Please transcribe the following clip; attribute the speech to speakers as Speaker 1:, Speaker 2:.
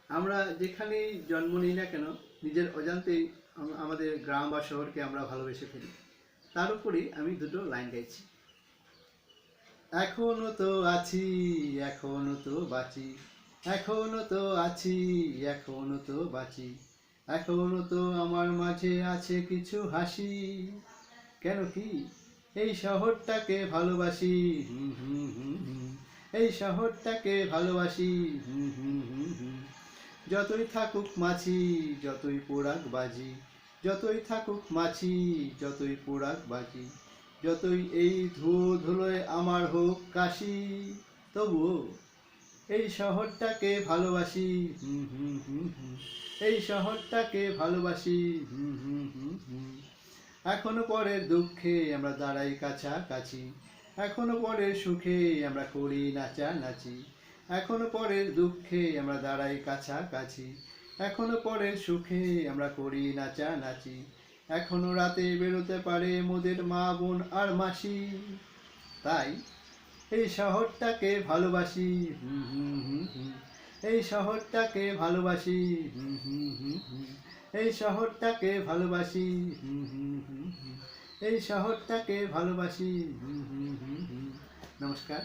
Speaker 1: আমরা যেখানেই জন্ম নিই না কেন নিজের অজান্তেই আমাদের গ্রাম বা শহরকে আমরা ভালোবেসে ফেলি। তার উপরেই আমি দুটো লাইন গাইছি। এখনো তো আছি, এখনো তো বাঁচি, এখনো তো আছি, এখনো তো বাঁচি, এখনো তো আমার মাঝে আছে কিছু হাসি। কেন কি এই শহরটাকে ভালোবাসি, হুম হুম হুম হুম, এই শহরটাকে ভালোবাসি, হুম হুম হুম হুম। যতই থাকুক মাছি, যতই পোড়াক বাজি, যতই থাকুক মাছি, যতই পোড়াক বাজি, যতই এই ধুয়ো ধুলোয় আমার হোক কাশি, তবুও এই শহরটাকে ভালোবাসি, হুম হুম হুম হুম, এই শহরটাকে ভালোবাসি, হুম হুম হুম হুম। এখনো পরের দুঃখে আমরা দাঁড়াই কাছাকাছি, এখনো পরের সুখে আমরা করি নাচানাচি, এখনো পরের দুঃখে আমরা দাঁড়াই কাছাকাছি, এখনো পরের সুখে আমরা করি নাচানাচি, এখনো রাতে বেরোতে পারে মোদের মা বোন আর মাসি। তাই এই শহরটাকে ভালোবাসি, হুম হুম হুম হুম, এই শহরটাকে ভালোবাসি, হুম হুম হুম হুম, এই শহরটাকে ভালোবাসি, হুম হুম হুম হুম, এই শহরটাকে ভালোবাসি, হুম হুম হুম হুম। নমস্কার।